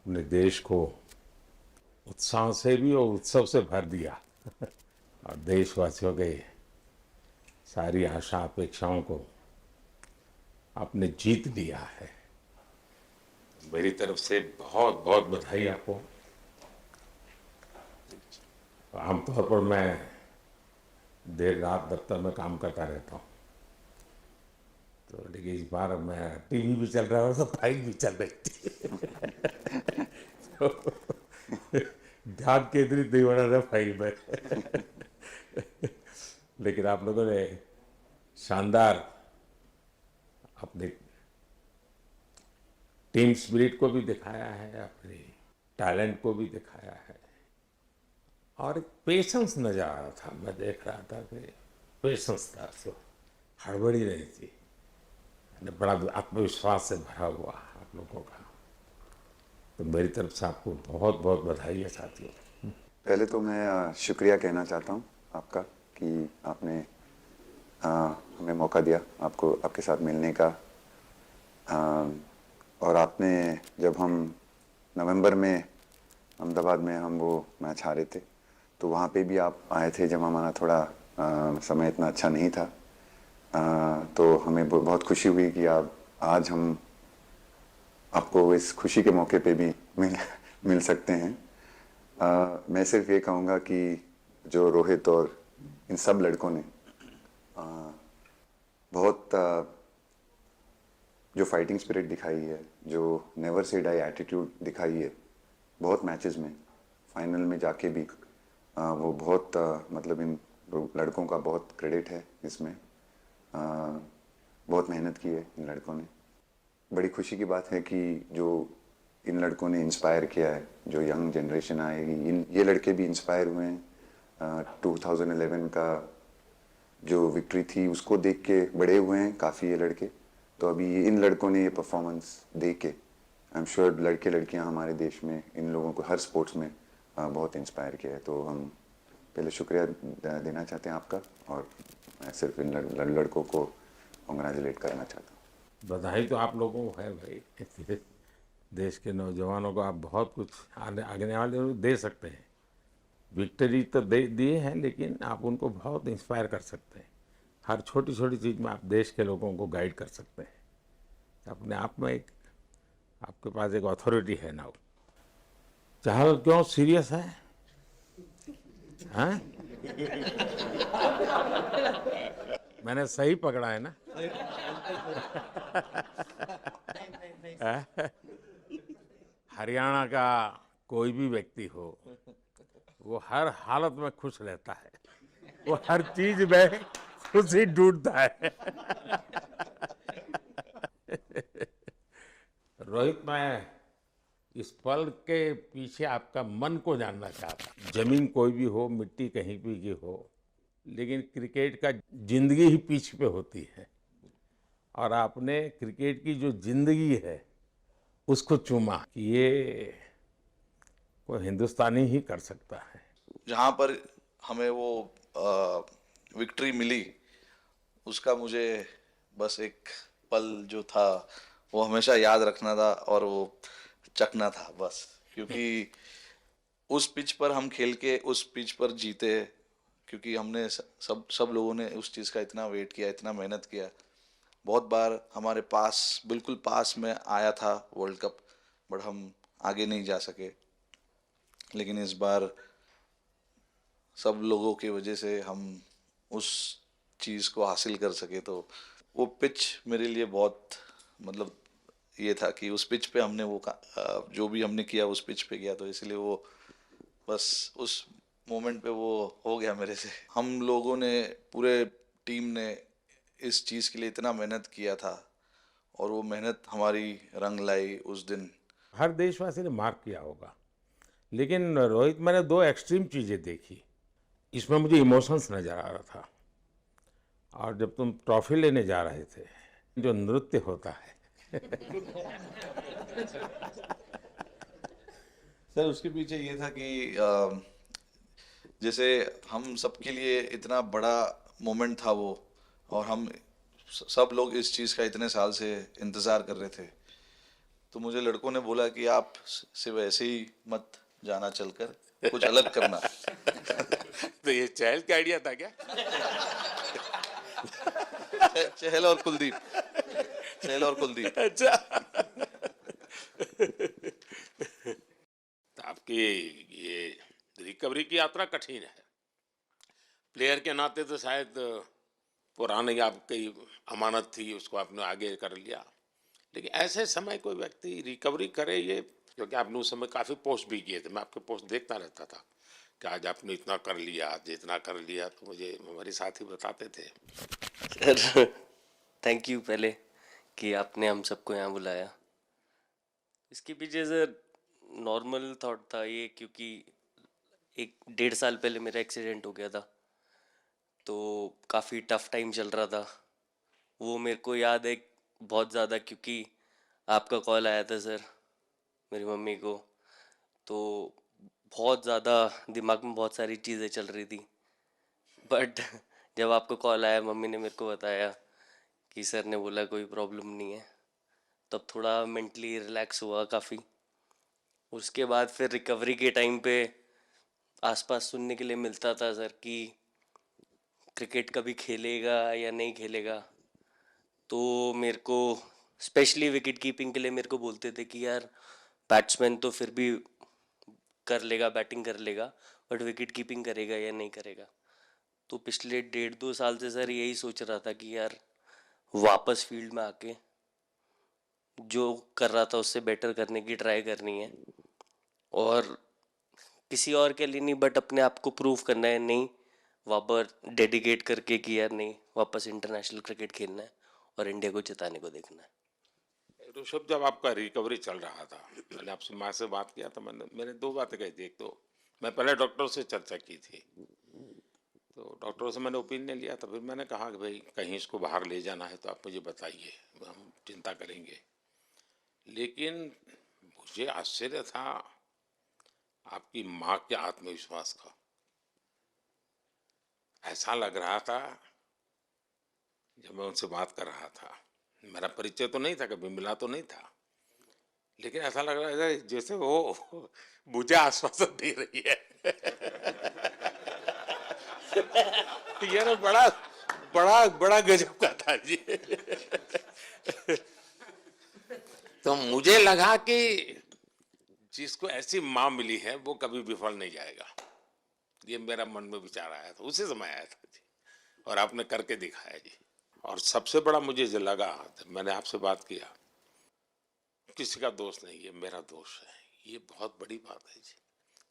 अपने देश को उत्साह से भी और उत्सव से भर दिया और देशवासियों के सारी आशा अपेक्षाओं को आपने जीत लिया है। मेरी तरफ से बहुत बहुत बधाई आपको। आमतौर पर मैं देर रात दफ्तर में काम करता रहता हूँ, तो लेकिन इस बार मैं टीवी भी चल रहा है तो फाइल भी चल रही थी तो ध्यान केंद्रित नहीं हो रहा था फाइल में लेकिन आप लोगों ने शानदार अपने टीम स्पिरिट को भी दिखाया है, अपने टैलेंट को भी दिखाया है और एक पेशेंस नजर आ रहा था। मैं देख रहा था कि पेशेंस था, तो हड़बड़ी नहीं थी, बड़ा आत्मविश्वास से भरा हुआ आप लोगों का। तो मेरी तरफ से आपको बहुत बहुत बधाई है साथियों। पहले तो मैं शुक्रिया कहना चाहता हूँ आपका कि आपने हमें मौका दिया आपको आपके साथ मिलने का। और आपने जब हम नवंबर में अहमदाबाद में हम वो मैच हारे थे तो वहाँ पे भी आप आए थे जब हमारा थोड़ा समय इतना अच्छा नहीं था। तो हमें बहुत खुशी हुई कि आप आज हम आपको इस खुशी के मौके पे भी मिल सकते हैं। मैं सिर्फ ये कहूँगा कि जो रोहित और इन सब लड़कों ने बहुत जो फाइटिंग स्पिरिट दिखाई है, जो नेवर से डाई एटीट्यूड दिखाई है, बहुत मैचेस में फाइनल में जाके भी वो बहुत मतलब इन लड़कों का बहुत क्रेडिट है इसमें। बहुत मेहनत की है इन लड़कों ने। बड़ी खुशी की बात है कि जो इन लड़कों ने इंस्पायर किया है, जो यंग जनरेशन आएगी, ये लड़के भी इंस्पायर हुए हैं। 2011 का जो विक्ट्री थी उसको देख के बड़े हुए हैं काफ़ी ये लड़के। तो अभी इन लड़कों ने ये परफॉर्मेंस दे के आई एम श्योर लड़के लड़कियां हमारे देश में इन लोगों को हर स्पोर्ट्स में बहुत इंस्पायर किया है। तो हम पहले शुक्रिया देना चाहते हैं आपका और मैं सिर्फ इन लड़कों को कॉन्ग्रेचुलेट करना चाहता हूँ। बधाई तो आप लोगों को है भाई देश के नौजवानों को आप बहुत कुछ आगे वाले दे सकते हैं। विक्ट्री तो दे दिए हैं लेकिन आप उनको बहुत इंस्पायर कर सकते हैं। हर छोटी छोटी चीज़ में आप देश के लोगों को गाइड कर सकते हैं। अपने आप में एक आपके पास एक अथॉरिटी है ना। चाहे क्यों सीरियस है हाँ? मैंने सही पकड़ा है ना हरियाणा का कोई भी व्यक्ति हो वो हर हालत में खुश रहता है, वो हर चीज में खुशी ढूंढता है रोहित, मैं इस पल के पीछे आपका मन को जानना चाहता। जमीन कोई भी हो, मिट्टी कहीं भी की हो, लेकिन क्रिकेट का जिंदगी ही पिच पे होती है और आपने क्रिकेट की जो जिंदगी है उसको चुमा कि ये कोई हिंदुस्तानी ही कर सकता है। जहाँ पर हमें वो विक्ट्री मिली उसका मुझे बस एक पल जो था वो हमेशा याद रखना था और वो चखना था बस, क्योंकि उस पिच पर हम खेल के उस पिच पर जीते, क्योंकि हमने सब लोगों ने उस चीज़ का इतना वेट किया, इतना मेहनत किया। बहुत बार हमारे पास बिल्कुल पास में आया था वर्ल्ड कप, बट हम आगे नहीं जा सके। लेकिन इस बार सब लोगों की वजह से हम उस चीज़ को हासिल कर सके। तो वो पिच मेरे लिए बहुत मतलब ये था कि उस पिच पे हमने वो जो भी हमने किया उस पिच पे किया, तो इसलिए वो बस उस मोमेंट पे वो हो गया मेरे से। हम लोगों ने पूरे टीम ने इस चीज़ के लिए इतना मेहनत किया था और वो मेहनत हमारी रंग लाई उस दिन। हर देशवासी ने मार्क किया होगा, लेकिन रोहित मैंने दो एक्सट्रीम चीज़ें देखी। इसमें मुझे इमोशंस नज़र आ रहा था और जब तुम ट्रॉफी लेने जा रहे थे जो नृत्य होता है सर उसके पीछे ये था कि जैसे हम सबके लिए इतना बड़ा मोमेंट था वो, और हम सब लोग इस चीज़ का इतने साल से इंतज़ार कर रहे थे, तो मुझे लड़कों ने बोला कि आप सिर्फ ऐसे ही मत जाना, चलकर कुछ अलग करना। तो ये चहल का आइडिया था क्या? चहल और कुलदीप, चहल और कुलदीप। अच्छा। तो आपकी ये रिकवरी की यात्रा कठिन है। प्लेयर के नाते तो शायद पुरानी आपकी अमानत थी, उसको आपने आगे कर लिया, लेकिन ऐसे समय कोई व्यक्ति रिकवरी करे, ये क्योंकि आपने उस समय काफ़ी पोस्ट भी किए थे, मैं आपके पोस्ट देखता रहता था कि आज आपने इतना कर लिया, आज इतना कर लिया, तो मुझे हमारे साथी बताते थे। सर थैंक यू पहले कि आपने हम सबको यहाँ बुलाया। इसके पीछे सर नॉर्मल थॉट था ये, क्योंकि 1-1.5 साल पहले मेरा एक्सीडेंट हो गया था, तो काफ़ी टफ टाइम चल रहा था। वो मेरे को याद है बहुत ज़्यादा, क्योंकि आपका कॉल आया था सर मेरी मम्मी को, तो बहुत ज़्यादा दिमाग में बहुत सारी चीज़ें चल रही थी। बट जब आपको कॉल आया, मम्मी ने मेरे को बताया कि सर ने बोला कोई प्रॉब्लम नहीं है, तब थोड़ा मेंटली रिलैक्स हुआ काफ़ी। उसके बाद फिर रिकवरी के टाइम पे आसपास सुनने के लिए मिलता था सर कि क्रिकेट कभी खेलेगा या नहीं खेलेगा, तो मेरे को स्पेशली विकेट कीपिंग के लिए मेरे को बोलते थे कि यार बैट्समैन तो फिर भी कर लेगा, बैटिंग कर लेगा, बट विकेट कीपिंग करेगा या नहीं करेगा। तो पिछले 1.5-2 साल से सर यही सोच रहा था कि यार वापस फील्ड में आके जो कर रहा था उससे बेटर करने की ट्राई करनी है, और किसी और के लिए नहीं बट अपने आप को प्रूव करना है, नहीं वापस डेडिकेट करके कि यार नहीं, वापस इंटरनेशनल क्रिकेट खेलना है और इंडिया को जिताने को देखना है। ऋषभ, जब आपका रिकवरी चल रहा था, मैंने आपसे माँ से बात किया था, मैंने दो बातें कही थी। एक तो मैं पहले डॉक्टर से चर्चा की थी, तो डॉक्टरों से मैंने ओपिनियन लिया था, फिर मैंने कहा कि भाई कहीं इसको बाहर ले जाना है तो आप मुझे बताइए, हम चिंता करेंगे। लेकिन मुझे आश्चर्य था आपकी माँ के आत्मविश्वास का। ऐसा लग रहा था, जब मैं उनसे बात कर रहा था, मेरा परिचय तो नहीं था, कभी मिला तो नहीं था, लेकिन ऐसा लग रहा है जैसे वो मुझे आश्वासन दे रही है। ये ना बड़ा बड़ा बड़ा गजब का था जी। तो मुझे लगा कि जिसको ऐसी माँ मिली है वो कभी विफल नहीं जाएगा, ये मेरा मन में विचार आया था, उसी समय आया था जी, और आपने करके दिखाया जी। और सबसे बड़ा मुझे जो लगा, जब मैंने आपसे बात किया, किसी का दोष नहीं, ये मेरा दोष है, ये बहुत बड़ी बात है जी।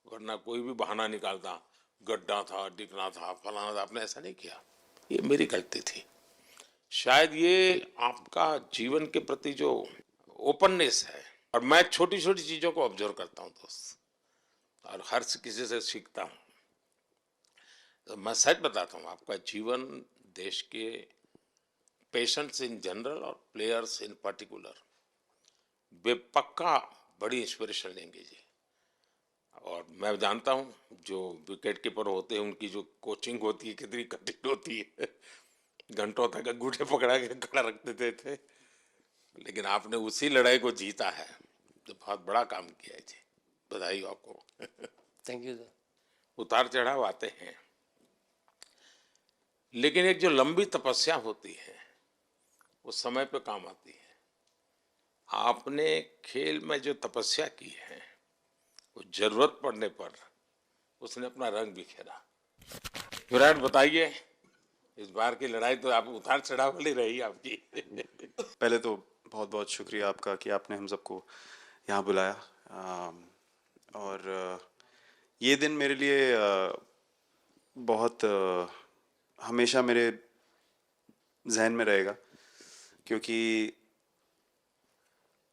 वरना कोई भी बहाना निकालता, गड्ढा था, डिगना था, फलाना था, आपने ऐसा नहीं किया, ये मेरी गलती थी। शायद ये आपका जीवन के प्रति जो ओपननेस है, और मैं छोटी छोटी चीजों को ऑब्जर्व करता हूँ दोस्त, और हर किसी से सीखता हूँ। तो मैं सच बताता हूँ, आपका जीवन देश के पेशेंट्स इन जनरल और प्लेयर्स इन पर्टिकुलर वे पक्का बड़ी इंस्पिरेशन लेंगे जी। और मैं जानता हूँ जो विकेट कीपर होते हैं उनकी जो कोचिंग होती है कितनी कठिन होती है। घंटों तक अंगूठे पकड़ा के खड़ा रख देते थे, लेकिन आपने उसी लड़ाई को जीता है, तो बहुत बड़ा काम किया है जी, बधाई हो आपको। Thank you sir. उतार चढ़ाव आते हैं, लेकिन एक जो लंबी तपस्या होती है वो समय पे काम आती है। आपने खेल में जो तपस्या की है वो जरूरत पड़ने पर उसने अपना रंग बिखेरा। विराट, बताइए, इस बार की लड़ाई तो आप उतार चढ़ाव वाली रही आपकी। पहले तो बहुत बहुत शुक्रिया आपका कि आपने हम सबको यहाँ बुलाया। और ये दिन मेरे लिए बहुत हमेशा मेरे जहन में रहेगा, क्योंकि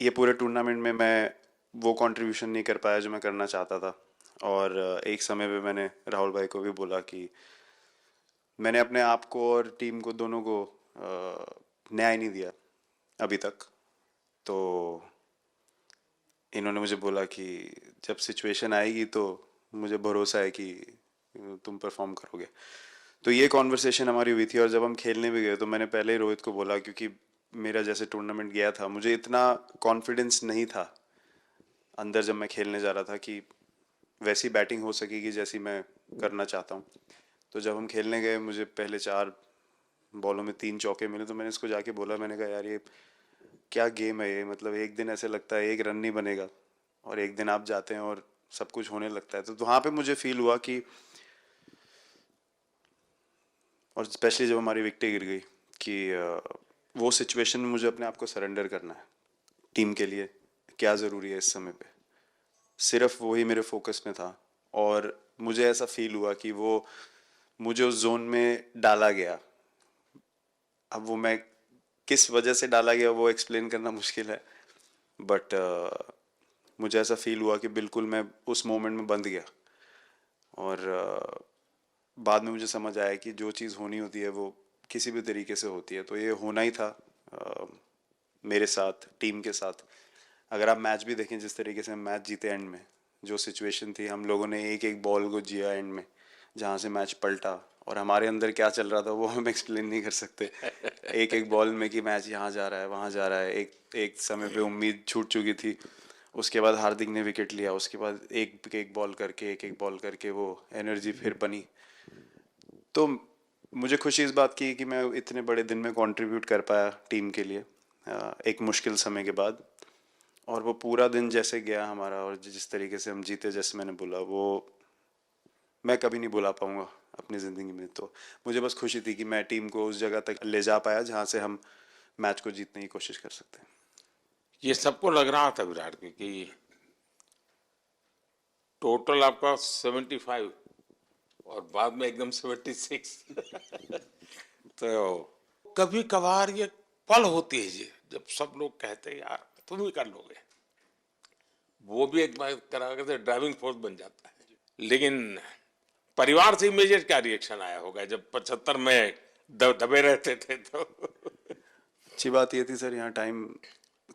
ये पूरे टूर्नामेंट में मैं वो कंट्रीब्यूशन नहीं कर पाया जो मैं करना चाहता था। और एक समय पे मैंने राहुल भाई को भी बोला कि मैंने अपने आप को और टीम को दोनों को न्याय नहीं दिया अभी तक। तो इन्होंने मुझे बोला कि जब सिचुएशन आएगी तो मुझे भरोसा है कि तुम परफॉर्म करोगे। तो ये कॉन्वर्सेशन हमारी हुई थी, और जब हम खेलने भी गए तो मैंने पहले ही रोहित को बोला, क्योंकि मेरा जैसे टूर्नामेंट गया था, मुझे इतना कॉन्फिडेंस नहीं था अंदर जब मैं खेलने जा रहा था कि वैसी बैटिंग हो सकेगी जैसी मैं करना चाहता हूँ। तो जब हम खेलने गए, मुझे पहले 4 बॉलों में 3 चौके मिले, तो मैंने इसको जाके बोला, मैंने कहा यार ये क्या गेम है ये, मतलब एक दिन ऐसे लगता है एक रन नहीं बनेगा और एक दिन आप जाते हैं और सब कुछ होने लगता है। तो वहाँ पे मुझे फील हुआ कि, और स्पेशली जब हमारी विकेटें गिर गई, कि वो सिचुएशन में मुझे अपने आप को सरेंडर करना है। टीम के लिए क्या ज़रूरी है इस समय पे, सिर्फ वही मेरे फोकस में था। और मुझे ऐसा फील हुआ कि वो मुझे उस जोन में डाला गया। अब वो मैं किस वजह से डाला गया वो एक्सप्लेन करना मुश्किल है, बट मुझे ऐसा फील हुआ कि बिल्कुल मैं उस मोमेंट में बंद गया। और बाद में मुझे समझ आया कि जो चीज़ होनी होती है वो किसी भी तरीके से होती है, तो ये होना ही था मेरे साथ, टीम के साथ। अगर आप मैच भी देखें, जिस तरीके से हम मैच जीते एंड में, जो सिचुएशन थी, हम लोगों ने एक एक बॉल को जिया एंड में, जहाँ से मैच पलटा, और हमारे अंदर क्या चल रहा था वो हम एक्सप्लेन नहीं कर सकते। एक एक बॉल में कि मैच यहाँ जा रहा है, वहाँ जा रहा है। एक समय पे उम्मीद छूट चुकी थी, उसके बाद हार्दिक ने विकेट लिया, उसके बाद एक एक बॉल करके वो एनर्जी फिर बनी। तो मुझे खुशी इस बात की कि मैं इतने बड़े दिन में कंट्रीब्यूट कर पाया टीम के लिए, एक मुश्किल समय के बाद। और वो पूरा दिन जैसे गया हमारा, और जिस तरीके से हम जीते, जैसे मैंने बोला, वो मैं कभी नहीं भुला पाऊंगा अपनी ज़िंदगी में। तो मुझे बस खुशी थी कि मैं टीम को उस जगह तक ले जा पाया जहाँ से हम मैच को जीतने की कोशिश कर सकते हैं। ये सबको लग रहा था विराट के कि टोटल आपका 75 और बाद में एकदम 76। तो कभी कभार ये पल होती है जी, जब सब लोग कहते हैं यार तुम ही कर लोगे, वो भी एक बार करा के ड्राइविंग फोर्स बन जाता है। लेकिन परिवार से इमीडिएट क्या रिएक्शन आया होगा जब 75 में दबे रहते थे तो? अच्छी बात ये थी सर, यहाँ टाइम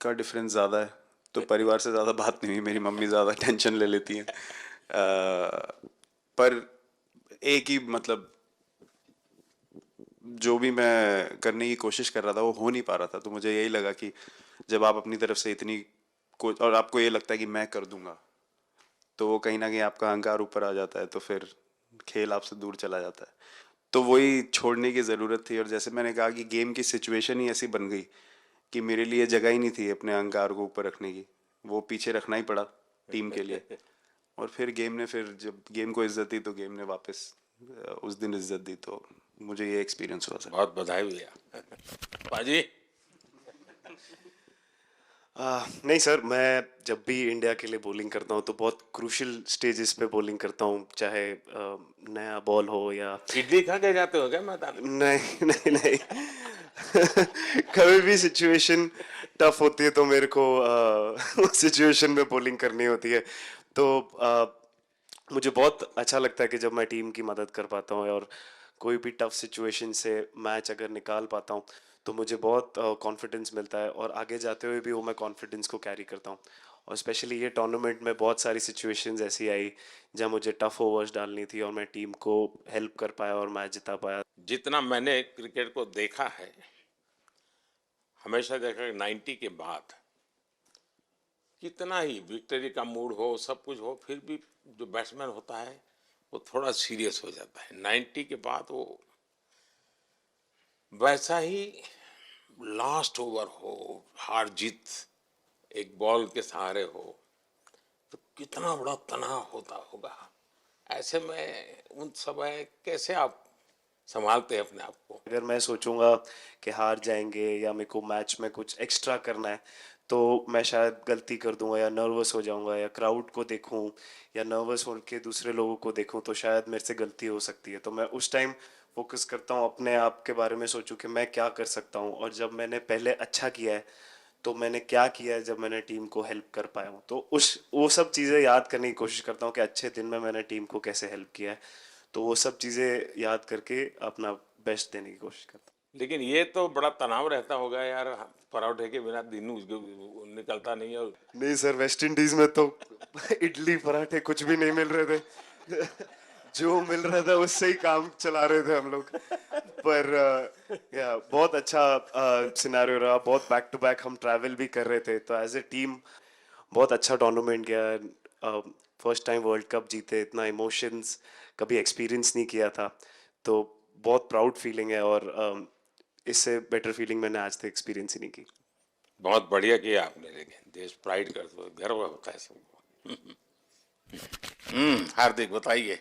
का डिफरेंस ज़्यादा है, तो परिवार से ज़्यादा बात नहीं हुई। मेरी मम्मी ज़्यादा टेंशन ले लेती हैं। पर एक ही मतलब, जो भी मैं करने की कोशिश कर रहा था वो हो नहीं पा रहा था। तो मुझे यही लगा कि जब आप अपनी तरफ से इतनी और आपको ये लगता है कि मैं कर दूंगा, तो वो कहीं ना कहीं आपका अहंकार ऊपर आ जाता है, तो फिर खेल आपसे दूर चला जाता है। तो वही छोड़ने की ज़रूरत थी। और जैसे मैंने कहा कि गेम की सिचुएशन ही ऐसी बन गई कि मेरे लिए जगह ही नहीं थी अपने अहंकार को ऊपर रखने की, वो पीछे रखना ही पड़ा टीम के लिए। और फिर गेम ने, फिर जब गेम को इज्जत दी तो गेम ने वापस उस दिन इज्जत दी। तो मुझे ये एक्सपीरियंस हुआ सर। बहुत बधाई भैया। पाजी नहीं सर, मैं जब भी इंडिया के लिए बॉलिंग करता हूँ तो बहुत क्रूशियल स्टेजेस पे बॉलिंग करता हूँ, चाहे नया बॉल हो या इडली खा के जाते हो क्या मैदान में? नहीं नहीं नहीं। कभी भी सिचुएशन टफ होती है तो मेरे को उस सिचुएशन में बॉलिंग करनी होती है। तो मुझे बहुत अच्छा लगता है कि जब मैं टीम की मदद कर पाता हूँ और कोई भी टफ सिचुएशन से मैच अगर निकाल पाता हूँ तो मुझे बहुत कॉन्फिडेंस मिलता है, और आगे जाते हुए भी वो मैं कॉन्फिडेंस को कैरी करता हूँ। और स्पेशली ये टूर्नामेंट में बहुत सारी सिचुएशंस ऐसी आई जहाँ मुझे टफ ओवर्स डालनी थी और मैं टीम को हेल्प कर पाया और मैच जिता पाया। जितना मैंने क्रिकेट को देखा है, हमेशा देखा कि 90 के बाद कितना ही विक्ट्री का मूड हो, सब कुछ हो, फिर भी जो बैट्समैन होता है वो थोड़ा सीरियस हो जाता है। 90 के बाद वो वैसा ही लास्ट ओवर हो, हार जीत एक बॉल के सहारे हो, तो कितना बड़ा तनाव होता होगा। ऐसे में उन समय कैसे आप संभालते हैं अपने आप को? अगर मैं सोचूंगा कि हार जाएंगे या मेरे को मैच में कुछ एक्स्ट्रा करना है तो मैं शायद गलती कर दूंगा या नर्वस हो जाऊंगा, या क्राउड को देखूं या नर्वस होकर दूसरे लोगों को देखूं तो शायद मेरे से गलती हो सकती है। तो मैं उस टाइम फोकस करता हूं अपने आप के बारे में, सोचूं कि मैं क्या कर सकता हूं, और जब मैंने पहले अच्छा किया है तो मैंने क्या किया है जब मैंने टीम को हेल्प कर पाया हूँ। तो उस वो सब चीज़ें याद करने की कोशिश करता हूँ कि अच्छे दिन में मैंने टीम को कैसे हेल्प किया है। तो वो सब चीज़ें याद करके अपना बेस्ट देने की कोशिश करता हूँ। लेकिन ये तो बड़ा तनाव रहता होगा यार, पराठे के बिना दिन निकलता नहीं। और नहीं सर, वेस्ट इंडीज में तो इडली पराठे कुछ भी नहीं मिल रहे थे। जो मिल रहा था उससे ही काम चला रहे थे हम लोग। पर या बहुत अच्छा सिनेरियो रहा, बहुत बैक टू बैक हम ट्रैवल भी कर रहे थे, तो एज ए टीम बहुत अच्छा टूर्नामेंट गया। फर्स्ट टाइम वर्ल्ड कप जीते, इतना इमोशंस कभी एक्सपीरियंस नहीं किया था, तो बहुत प्राउड फीलिंग है। और इससे बेटर फीलिंग मैंने आज तक एक्सपीरियंस ही नहीं की। बहुत बढ़िया किया आपने, लेकिन देश प्राइड कर दो, गर्व होता है सबको। हार्दिक बताइए।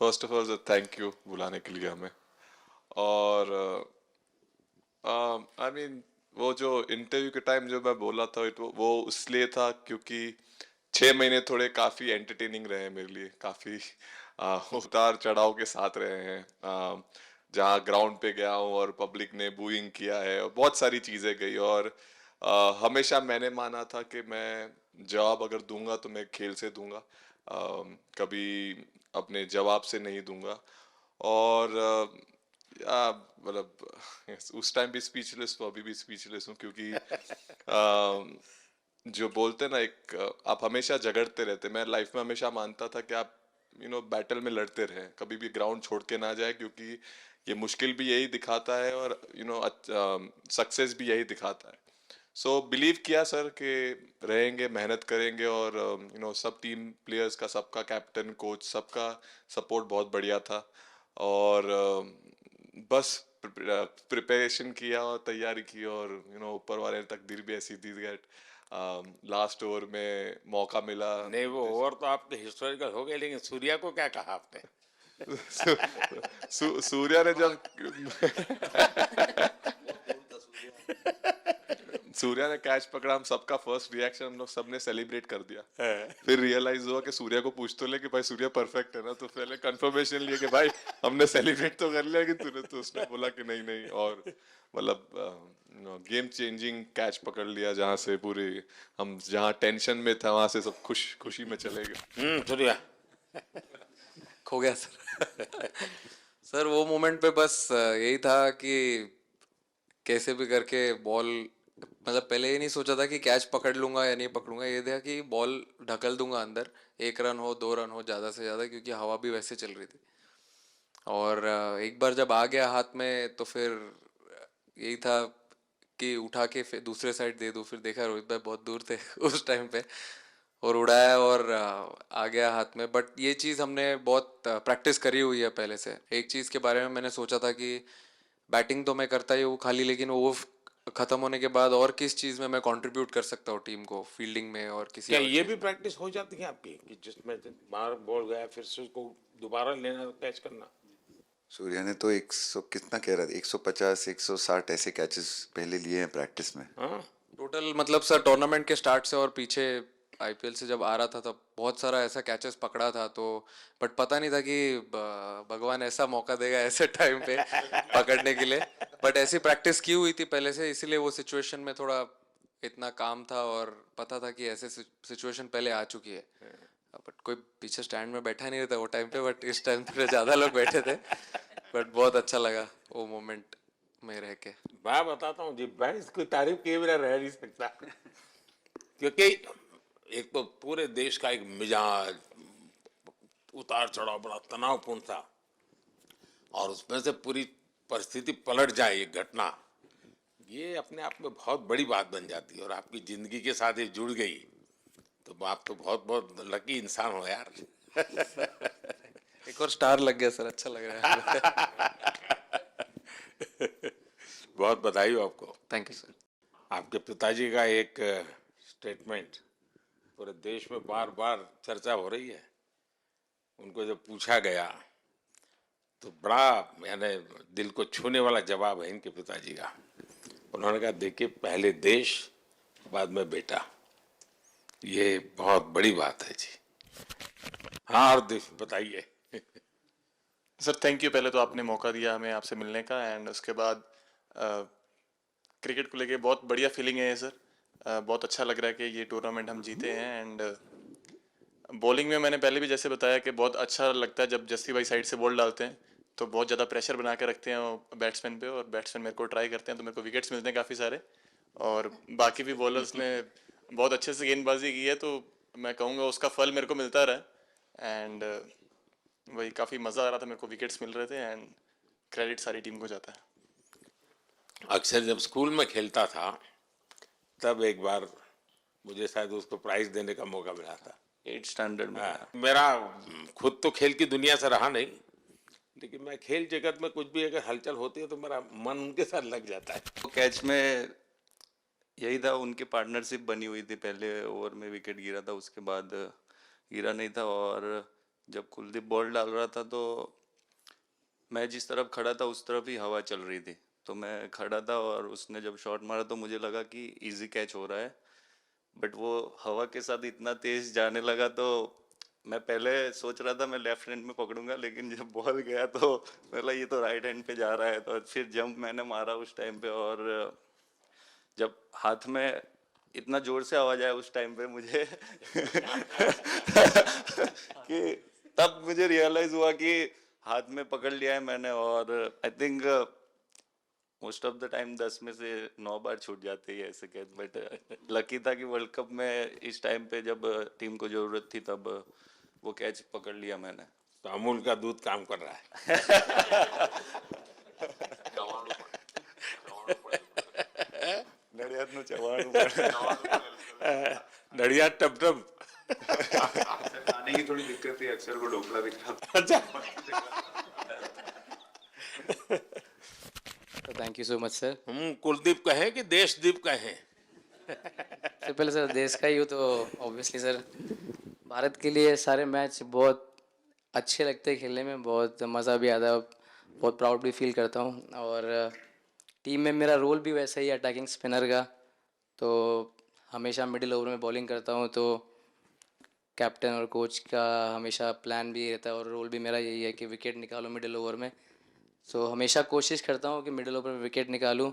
First of all thank you बुलाने के लिए हमें। और आई मीन वो जो इंटरव्यू के टाइम जो मैं बोला था वो इसलिए था क्योंकि 6 महीने थोड़े काफ़ी एंटरटेनिंग रहे हैं मेरे लिए, काफ़ी उतार चढ़ाव के साथ रहे हैं। जहाँ ग्राउंड पे गया हूँ और पब्लिक ने बूइंग किया है और बहुत सारी चीज़ें गई, और हमेशा मैंने माना था कि मैं जवाब अगर दूंगा तो मैं खेल से दूंगा, कभी अपने जवाब से नहीं दूंगा। और मतलब उस टाइम भी स्पीचलेस हूँ, अभी भी स्पीचलेस हूँ, क्योंकि जो बोलते हैं ना, आप हमेशा झगड़ते रहते। मैं लाइफ में हमेशा मानता था कि आप बैटल में लड़ते रहें, कभी भी ग्राउंड छोड़ के ना जाए, क्योंकि ये मुश्किल भी यही दिखाता है और सक्सेस भी यही दिखाता है। सो बिलीव किया सर कि रहेंगे, मेहनत करेंगे, और सब टीम प्लेयर्स का, सबका कैप्टन कोच सबका सपोर्ट बहुत बढ़िया था। और बस प्रिपरेशन किया और तैयारी की, और ऊपर वाले ने तकदीर भी ऐसी दी दैट लास्ट ओवर में मौका मिला। नहीं, वो ओवर तो आपके हिस्टोरिकल हो गए, लेकिन सूर्या को क्या कहा आपने? सूर्या ने जब सूर्या ने कैच पकड़ा, हम सबका फर्स्ट रिएक्शन, हम लोग सबने सेलिब्रेट कर दिया। फिर रियलाइज हुआ कि सूर्या को पूछ तो ले कि भाई सूर्या परफेक्ट है ना, तो पहले कंफर्मेशन लिए कि भाई हमने सेलिब्रेट तो कर लिया, कि तूने, तो उसने बोला कि नहीं नहीं। और मतलब गेम चेंजिंग कैच पकड़ लिया, जहाँ से पूरे हम जहाँ टेंशन में था वहां से सब खुशी में चले गए। सूर्या खो गया सर। सर वो मोमेंट पे बस यही था कि कैसे भी करके बॉल, मतलब पहले ये नहीं सोचा था कि कैच पकड़ लूंगा या नहीं पकड़ूंगा, ये था कि बॉल ढकल दूंगा अंदर, 1 रन हो 2 रन हो ज़्यादा से ज़्यादा, क्योंकि हवा भी वैसे चल रही थी। और एक बार जब आ गया हाथ में तो फिर यही था कि उठा के फिर दूसरे साइड दे दूँ। फिर देखा रोहित भाई बहुत दूर थे उस टाइम पे, और उड़ाया और आ गया हाथ में। बट ये चीज़ हमने बहुत प्रैक्टिस करी हुई है पहले से। एक चीज़ के बारे में मैंने सोचा था कि बैटिंग तो मैं करता ही हूँ खाली, लेकिन वो ख़त्म होने के बाद और किस चीज़ में मैं कंट्रीब्यूट कर सकता हूँ टीम को, फील्डिंग में और किसी क्या और ये चीज़ भी में। प्रैक्टिस हो जाती है आपकी, कि जिसमें बाहर बॉल गया फिर से उसको दोबारा लेना, कैच करना? सूर्या ने तो 100 कितना कह रहा था, 150 160 ऐसे कैचेस पहले लिए हैं प्रैक्टिस में। हाँ, टोटल मतलब सर टूर्नामेंट के स्टार्ट से और पीछे आईपीएल से जब आ रहा था तब बहुत सारा ऐसा कैचेस पकड़ा था। तो बट पता नहीं था कि भगवान ऐसा मौका देगा ऐसे टाइम पे पकड़ने के लिए। बट ऐसी प्रैक्टिस की हुई थी पहले से, इसीलिए वो सिचुएशन में थोड़ा इतना काम था और पता था कि ऐसे सिचुएशन पहले आ चुकी है। बट कोई पीछे स्टैंड में बैठा नहीं रहता वो टाइम पे, बट इस टाइम पे ज़्यादा लोग बैठे थे। बट बहुत अच्छा लगा वो मोमेंट में रह के। मैं बताता हूँ जी, मैं इसकी तारीफ किए बिना रह नहीं सकता, क्योंकि एक तो पूरे देश का एक मिजाज, उतार चढ़ाव बड़ा तनावपूर्ण था, और उसमें से पूरी परिस्थिति पलट जाए, एक घटना, ये अपने आप में बहुत बड़ी बात बन जाती है, और आपकी जिंदगी के साथ ये जुड़ गई, तो आप तो बहुत बहुत लकी इंसान हो यार। एक और स्टार लग गया सर, अच्छा लग रहा है। बहुत बधाई हो आपको। Thank you sir. आपके पिताजी का एक स्टेटमेंट पूरे देश में बार बार चर्चा हो रही है। उनको जब पूछा गया तो बड़ा यानी दिल को छूने वाला जवाब है इनके पिताजी का। उन्होंने कहा, देखिए पहले देश बाद में बेटा, ये बहुत बड़ी बात है जी। हाँ, और बताइए। सर थैंक यू, पहले तो आपने मौका दिया हमें आपसे मिलने का, एंड उसके बाद क्रिकेट को लेके बहुत बढ़िया फीलिंग है सर। बहुत अच्छा लग रहा है कि ये टूर्नामेंट हम जीते हैं। एंड बॉलिंग में मैंने पहले भी जैसे बताया कि बहुत अच्छा लगता है जब जस्सी भाई साइड से बॉल डालते हैं, तो बहुत ज़्यादा प्रेशर बना के रखते हैं बैट्समैन पे, और बैट्समैन मेरे को ट्राई करते हैं, तो मेरे को विकेट्स मिलते हैं काफ़ी सारे। और बाकी भी बॉलर्स ने बहुत अच्छे से गेंदबाजी की है, तो मैं कहूँगा उसका फल मेरे को मिलता रहा। एंड वही काफ़ी मज़ा आ रहा था मेरे को, विकेट्स मिल रहे थे एंड क्रेडिट सारी टीम को जाता है। अक्सर जब स्कूल में खेलता था तब एक बार मुझे शायद उसको प्राइज देने का मौका मिला था। 8th स्टैंडर्ड में। हाँ, मेरा खुद तो खेल की दुनिया से रहा नहीं, लेकिन मैं खेल जगत में कुछ भी अगर हलचल होती है तो मेरा मन उनके साथ लग जाता है। तो कैच में यही था, उनकी पार्टनरशिप बनी हुई थी, पहले ओवर में विकेट गिरा था, उसके बाद गिरा नहीं था। और जब कुलदीप बॉल डाल रहा था तो मैं जिस तरफ खड़ा था उस तरफ ही हवा चल रही थी, तो मैं खड़ा था और उसने जब शॉट मारा तो मुझे लगा कि इजी कैच हो रहा है, बट वो हवा के साथ इतना तेज जाने लगा तो मैं पहले सोच रहा था मैं लेफ्ट हैंड में पकड़ूंगा, लेकिन जब बॉल गया तो बोला ये तो राइट हैंड पे जा रहा है, तो फिर जंप मैंने मारा उस टाइम पे। और जब हाथ में इतना जोर से आवाज आया उस टाइम पे मुझे कि तब मुझे रियलाइज हुआ कि हाथ में पकड़ लिया है मैंने। और I think most of the time 10 में से 9 बार छूट जाते हैं ऐसे कैच, बट लकी था कि वर्ल्ड कप में इस टाइम पे जब टीम को जरूरत थी तब वो कैच पकड़ लिया मैंने। तो अमूल का दूध काम कर रहा है। નડિયાદનું ચવાણું પણ नड़िया टप टप। खाने की थोड़ी दिक्कत थी, अक्सर को ढोकला भी खाता। Thank you so much sir. Kuldeep कहें कि देशदीप कहें? सबसे पहले सर देश का ही हो तो ऑब्वियसली सर भारत के लिए सारे मैच बहुत अच्छे लगते हैं खेलने में, बहुत मज़ा भी आता है, बहुत प्राउड भी फील करता हूँ। और टीम में मेरा रोल भी वैसा ही है अटैकिंग स्पिनर का, तो हमेशा मिडिल ओवर में बॉलिंग करता हूँ, तो कैप्टन और कोच का हमेशा प्लान भी रहता है और रोल भी मेरा यही है कि विकेट निकालो मिडिल ओवर में। सो हमेशा कोशिश करता हूँ कि मिडिल ओवर में विकेट निकालूँ,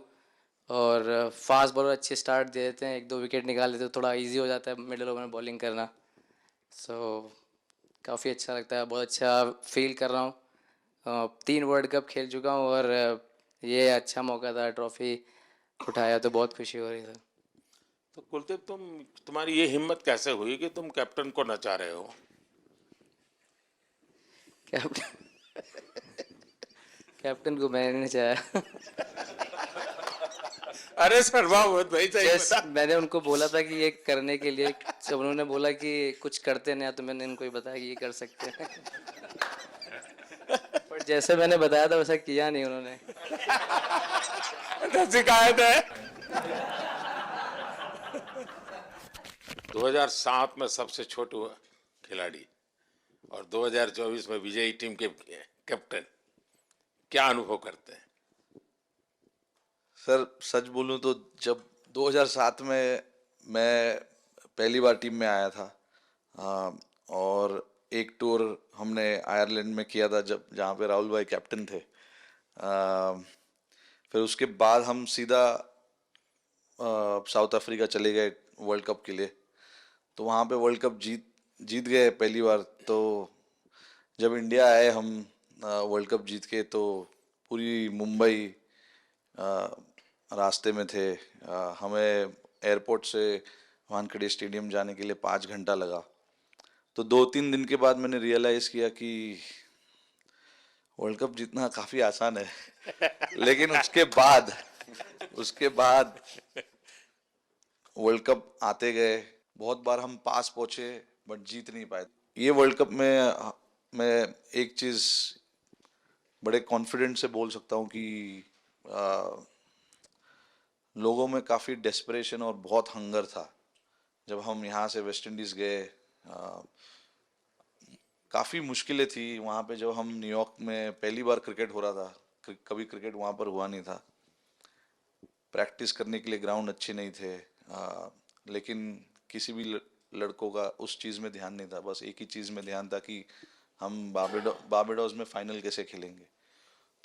और फास्ट बॉलर अच्छे स्टार्ट दे देते हैं, 1-2 विकेट निकाल देते हैं तो थोड़ा इजी हो जाता है मिडिल ओवर में बॉलिंग करना। सो काफ़ी अच्छा लगता है, बहुत अच्छा फील कर रहा हूँ। 3 वर्ल्ड कप खेल चुका हूँ और ये अच्छा मौका था, ट्रॉफी उठाया तो बहुत खुशी हो रही है। तो कुलदीप तुम्हारी ये हिम्मत कैसे हुई कि तुम कैप्टन को नचा रहे हो? कैप्टन को मैंने नहीं चाहा। अरे सर वाह भाई सही जस्ट बता। मैंने उनको बोला था कि ये करने के लिए, जब उन्होंने बोला कि कुछ करते नहीं तो मैंने इनको ही बताया कि ये कर सकते हैं। पर जैसे मैंने बताया था वैसा किया नहीं उन्होंने। शिकायत है। 2007 में सबसे छोटे खिलाड़ी और 2024 में विजयी टीम के कैप्टन, क्या अनुभव करते हैं? सर सच बोलूं तो जब 2007 में मैं पहली बार टीम में आया था, और एक टूर हमने आयरलैंड में किया था जब जहाँ पे राहुल भाई कैप्टन थे। फिर उसके बाद हम सीधा साउथ अफ्रीका चले गए वर्ल्ड कप के लिए, तो वहाँ पे वर्ल्ड कप जीत गए पहली बार। तो जब इंडिया आए हम वर्ल्ड कप जीत के, तो पूरी मुंबई रास्ते में थे। हमें एयरपोर्ट से वानखेड़े स्टेडियम जाने के लिए 5 घंटा लगा। तो 2-3 दिन के बाद मैंने रियलाइज़ किया कि वर्ल्ड कप जीतना काफ़ी आसान है। लेकिन उसके बाद वर्ल्ड कप आते गए, बहुत बार हम पास पहुंचे बट जीत नहीं पाए। ये वर्ल्ड कप में मैं एक चीज़ बड़े कॉन्फिडेंट से बोल सकता हूँ कि लोगों में काफ़ी डेस्परेशन और बहुत हंगर था। जब हम यहाँ से वेस्ट इंडीज़ गए, काफ़ी मुश्किलें थी वहाँ पे। जब हम न्यूयॉर्क में पहली बार क्रिकेट हो रहा था, कभी क्रिकेट वहाँ पर हुआ नहीं था, प्रैक्टिस करने के लिए ग्राउंड अच्छे नहीं थे, लेकिन किसी भी लड़कों का उस चीज़ में ध्यान नहीं था। बस एक ही चीज़ में ध्यान था कि हम बारबाडोस में फाइनल कैसे खेलेंगे।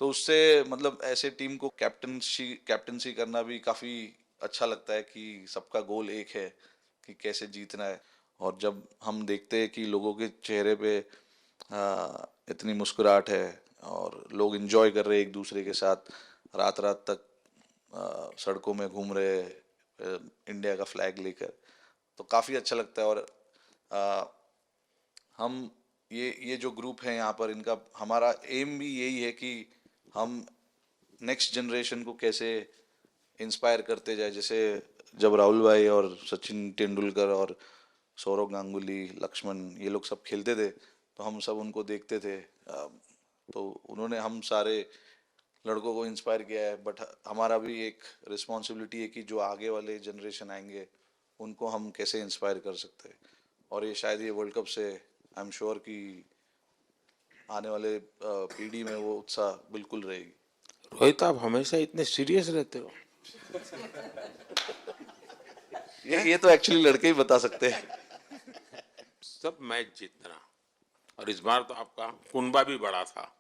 तो उससे मतलब ऐसे टीम को कैप्टनसी करना भी काफ़ी अच्छा लगता है कि सबका गोल एक है कि कैसे जीतना है। और जब हम देखते हैं कि लोगों के चेहरे पे इतनी मुस्कुराहट है और लोग एंजॉय कर रहे हैं एक दूसरे के साथ, रात रात तक सड़कों में घूम रहे इंडिया का फ्लैग लेकर, तो काफ़ी अच्छा लगता है। और हम ये जो ग्रुप है यहाँ पर, इनका हमारा एम भी यही है कि हम नेक्स्ट जनरेशन को कैसे इंस्पायर करते जाए। जैसे जब राहुल भाई और सचिन तेंदुलकर और सौरव गांगुली, लक्ष्मण, ये लोग सब खेलते थे तो हम सब उनको देखते थे। तो उन्होंने हम सारे लड़कों को इंस्पायर किया है, बट हमारा भी एक रिस्पॉन्सिबिलिटी है कि जो आगे वाले जनरेशन आएंगे उनको हम कैसे इंस्पायर कर सकते हैं। और ये शायद ये वर्ल्ड कप से आई एम श्योर कि आने वाले पीढ़ी में वो उत्साह बिल्कुल रहेगी। रोहित, आप हमेशा इतने सीरियस रहते हो। ये तो एक्चुअली लड़के ही बता सकते हैं। सब मैच जीतना, और इस बार तो आपका कुनबा भी बड़ा था,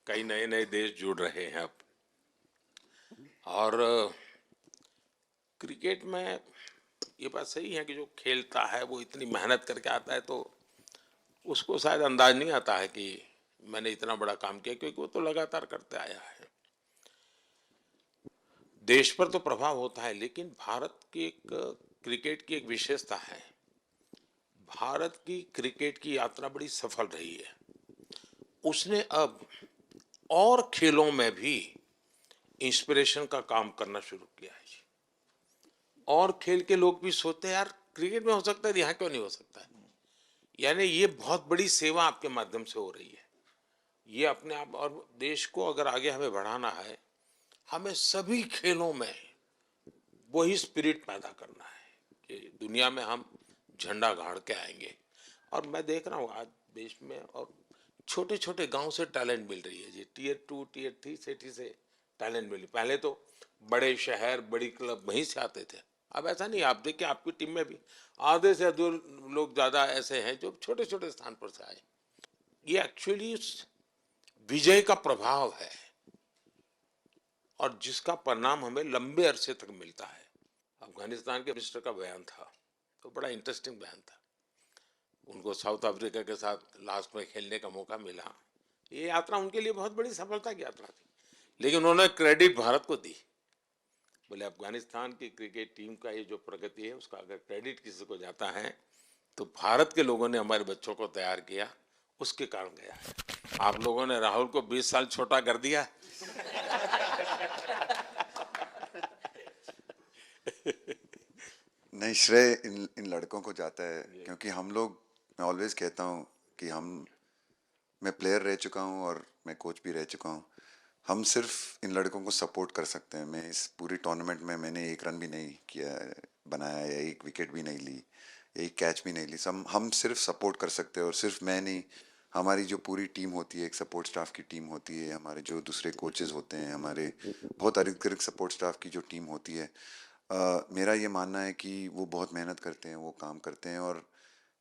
कई नए नए देश जुड़ रहे हैं अब। और क्रिकेट में ये बात सही है कि जो खेलता है वो इतनी मेहनत करके आता है, तो उसको शायद अंदाज नहीं आता है कि मैंने इतना बड़ा काम किया, क्योंकि वो तो लगातार करते आया है। देश पर तो प्रभाव होता है, लेकिन भारत की एक क्रिकेट की एक विशेषता है, भारत की क्रिकेट की यात्रा बड़ी सफल रही है। उसने अब और खेलों में भी इंस्पिरेशन का काम करना शुरू किया है। और खेल के लोग भी सोचते हैं, यार क्रिकेट में हो सकता है, यहाँ क्यों नहीं हो सकता है। यानी ये बहुत बड़ी सेवा आपके माध्यम से हो रही है। ये अपने आप, और देश को अगर आगे हमें बढ़ाना है, हमें सभी खेलों में वही स्पिरिट पैदा करना है कि दुनिया में हम झंडा गाड़ के आएंगे। और मैं देख रहा हूँ आज देश में, और छोटे छोटे गांव से टैलेंट मिल रही है जी। टियर 2 टियर 3 सिटी से टैलेंट मिली। पहले तो बड़े शहर, बड़ी क्लब वहीं से आते थे, अब ऐसा नहीं। आप देखिए आपकी टीम में भी आधे से अधिक लोग ज़्यादा ऐसे हैं जो छोटे छोटे स्थान पर से आए। ये एक्चुअली विजय का प्रभाव है, और जिसका परिणाम हमें लंबे अरसे तक मिलता है। अफगानिस्तान के मिनिस्टर का बयान था, तो बड़ा इंटरेस्टिंग बयान था। उनको साउथ अफ्रीका के साथ लास्ट में खेलने का मौका मिला। ये यात्रा उनके लिए बहुत बड़ी सफलता की यात्रा थी, लेकिन उन्होंने क्रेडिट भारत को दी। बोले अफगानिस्तान की क्रिकेट टीम का ये जो प्रगति है, उसका अगर क्रेडिट किसी को जाता है तो भारत के लोगों ने हमारे बच्चों को तैयार किया, उसके कारण गया है। आप लोगों ने राहुल को 20 साल छोटा कर दिया। नहीं, श्रेय इन लड़कों को जाता है, क्योंकि हम लोग, मैं ऑलवेज कहता हूँ कि मैं प्लेयर रह चुका हूँ और मैं कोच भी रह चुका हूँ। हम सिर्फ इन लड़कों को सपोर्ट कर सकते हैं। मैं इस पूरी टूर्नामेंट में मैंने एक रन भी नहीं किया, बनाया, या एक विकेट भी नहीं ली, एक कैच भी नहीं ली। हम सिर्फ सपोर्ट कर सकते हैं। और सिर्फ मैं नहीं, हमारी जो पूरी टीम होती है, एक सपोर्ट स्टाफ की टीम होती है, हमारे जो दूसरे कोचेस होते हैं, हमारे बहुत अधिक सपोर्ट स्टाफ की जो टीम होती है, मेरा ये मानना है कि वो बहुत मेहनत करते हैं, वो काम करते हैं, और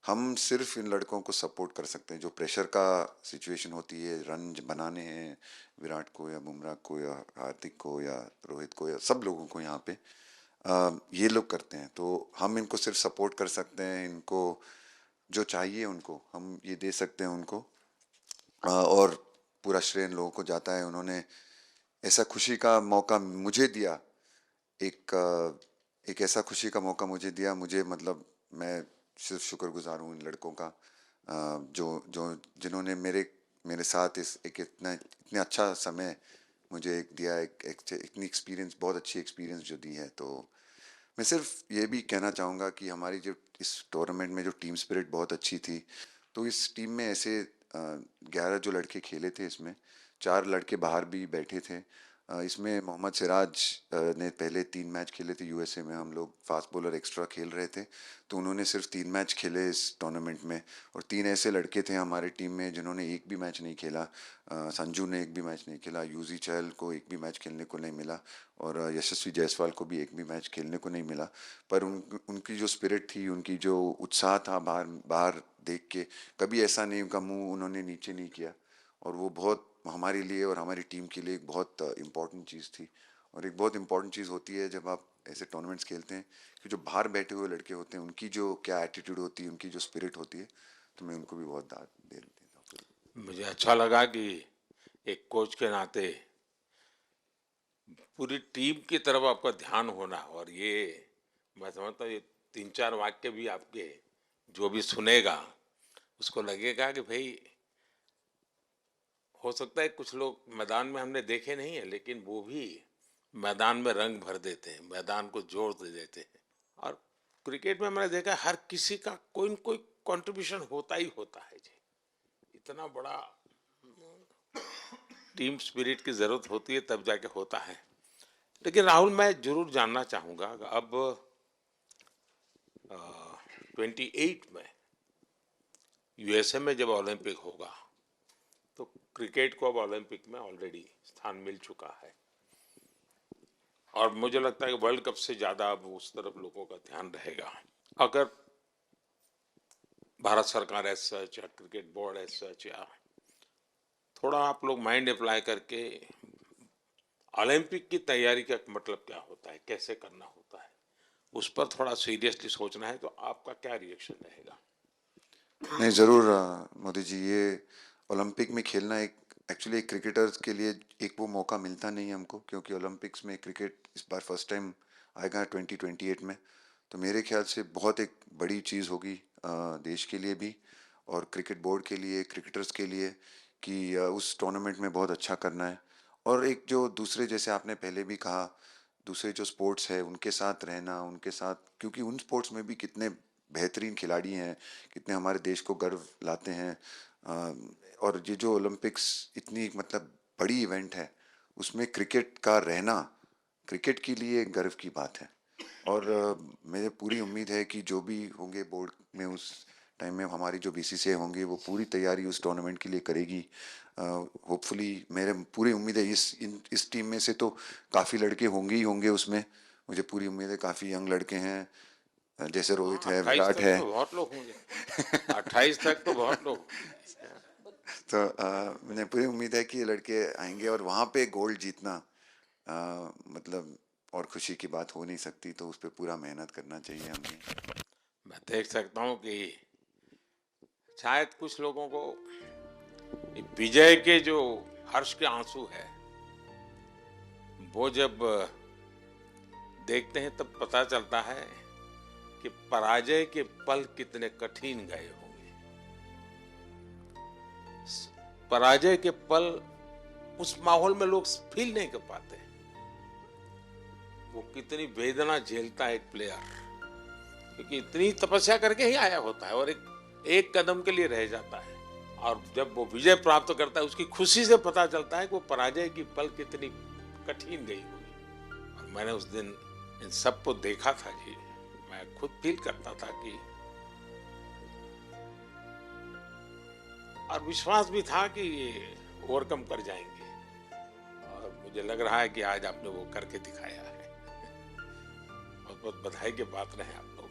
हम सिर्फ इन लड़कों को सपोर्ट कर सकते हैं। जो प्रेशर का सिचुएशन होती है, रन बनाने हैं विराट को या बुमराह को या हार्दिक को या रोहित को या सब लोगों को, यहाँ पे ये लोग करते हैं। तो हम इनको सिर्फ सपोर्ट कर सकते हैं। इनको जो चाहिए उनको हम ये दे सकते हैं उनको, और पूरा श्रेय इन लोगों को जाता है। उन्होंने ऐसा खुशी का मौका मुझे दिया, एक ऐसा खुशी का मौका मुझे दिया। मुझे मतलब मैं सिर्फ शुक्रगुजार हूँ इन लड़कों का, जिन्होंने मेरे साथ इतने अच्छा समय मुझे दिया, इतनी एक्सपीरियंस, बहुत अच्छी एक्सपीरियंस जो दी है। तो मैं सिर्फ ये भी कहना चाहूँगा कि हमारी जो इस टूर्नामेंट में जो टीम स्पिरिट बहुत अच्छी थी। तो इस टीम में ऐसे 11 जो लड़के खेले थे, इसमें 4 लड़के बाहर भी बैठे थे। इसमें मोहम्मद सिराज ने पहले 3 मैच खेले थे यूएसए में। हम लोग फास्ट बॉलर एक्स्ट्रा खेल रहे थे, तो उन्होंने सिर्फ 3 मैच खेले इस टूर्नामेंट में। और 3 ऐसे लड़के थे हमारे टीम में जिन्होंने एक भी मैच नहीं खेला। संजू ने एक भी मैच नहीं खेला, यूजी चहल को एक भी मैच खेलने को नहीं मिला, और यशस्वी जायसवाल को भी एक भी मैच खेलने को नहीं मिला। पर उनकी जो स्पिरिट थी, उनकी जो उत्साह था, बाहर देख के कभी ऐसा नहीं, उनका मुंह उन्होंने नीचे नहीं किया। और वो बहुत हमारे लिए और हमारी टीम के लिए एक बहुत इम्पॉर्टेंट चीज़ थी। और एक बहुत इम्पॉर्टेंट चीज़ होती है जब आप ऐसे टूर्नामेंट्स खेलते हैं, कि जो बाहर बैठे हुए लड़के होते हैं, उनकी जो क्या एटीट्यूड होती है, उनकी जो स्पिरिट होती है, तो मैं उनको भी बहुत दाद दे देता हूँ। मुझे अच्छा लगा कि एक कोच के नाते पूरी टीम की तरफ आपका ध्यान होना। और ये मैं समझता हूँ, ये 3-4 वाक्य भी आपके, जो भी सुनेगा उसको लगेगा कि भाई हो सकता है कुछ लोग मैदान में हमने देखे नहीं है, लेकिन वो भी मैदान में रंग भर देते हैं, मैदान को जोड़ दे देते हैं। और क्रिकेट में मैंने देखा हर किसी का कोई न कोई कंट्रीब्यूशन होता ही होता है जी। इतना बड़ा टीम स्पिरिट की जरूरत होती है तब जाके होता है। लेकिन राहुल, मैं जरूर जानना चाहूंगा, अब 28 में यूएसए में जब ओलंपिक होगा तो क्रिकेट को अब ओलंपिक में ऑलरेडी स्थान मिल चुका है, और मुझे लगता है कि वर्ल्ड कप से ज्यादा अब उस तरफ लोगों का ध्यान रहेगा। अगर भारत सरकार एज सच या क्रिकेट बोर्ड एज सच या थोड़ा आप लोग माइंड अप्लाई करके ओलंपिक की तैयारी का मतलब क्या होता है, कैसे करना होता है, उस पर थोड़ा सीरियसली सोचना है, तो आपका क्या रिएक्शन रहेगा? नहीं, ज़रूर मोदी जी, ये ओलंपिक में खेलना एक एक्चुअली एक क्रिकेटर्स के लिए एक वो मौका मिलता नहीं है हमको, क्योंकि ओलंपिक्स में क्रिकेट इस बार फर्स्ट टाइम आएगा 2028 में। तो मेरे ख्याल से बहुत एक बड़ी चीज़ होगी देश के लिए भी और क्रिकेट बोर्ड के लिए, क्रिकेटर्स के लिए, कि उस टूर्नामेंट में बहुत अच्छा करना है। और एक जो दूसरे, जैसे आपने पहले भी कहा, दूसरे जो स्पोर्ट्स है उनके साथ रहना, उनके साथ, क्योंकि उन स्पोर्ट्स में भी कितने बेहतरीन खिलाड़ी हैं, कितने हमारे देश को गर्व लाते हैं। और ये जो ओलंपिक्स इतनी मतलब बड़ी इवेंट है, उसमें क्रिकेट का रहना क्रिकेट के लिए गर्व की बात है। और मुझे पूरी उम्मीद है कि जो भी होंगे बोर्ड में उस टाइम में, हमारी जो बीसीसीआई होंगी वो पूरी तैयारी उस टूर्नामेंट के लिए करेगी। होपफुली मेरे पूरी उम्मीद है इस टीम में से तो काफ़ी लड़के होंगे ही होंगे उसमें, मुझे पूरी उम्मीद है। काफ़ी यंग लड़के हैं, जैसे रोहित है, 28 विराट तक है। तो बहुत लोग होंगे। 28 तक तो बहुत लोग। तो मुझे पूरी उम्मीद है कि ये लड़के आएंगे और वहाँ पे गोल्ड जीतना मतलब और खुशी की बात हो नहीं सकती। तो उस पर पूरा मेहनत करना चाहिए हमें। मैं देख सकता हूँ कि शायद कुछ लोगों को ये विजय के जो हर्ष के आंसू है, वो जब देखते हैं तब पता चलता है कि पराजय के पल कितने कठिन गए होंगे। पराजय के पल उस माहौल में लोग फील नहीं कर पाते। वो कितनी वेदना झेलता है एक प्लेयर, क्योंकि इतनी तपस्या करके ही आया होता है और एक कदम के लिए रह जाता है। और जब वो विजय प्राप्त करता है, उसकी खुशी से पता चलता है कि वो पराजय की पल कितनी कठिन गई होगी। और मैंने उस दिन इन सबको देखा था जी, मैं खुद फील करता था कि, और विश्वास भी था कि ये ओवरकम कर जाएंगे, और मुझे लग रहा है कि आज आपने वो करके दिखाया है। बहुत बहुत बधाई के पात्र हैं आप लोग।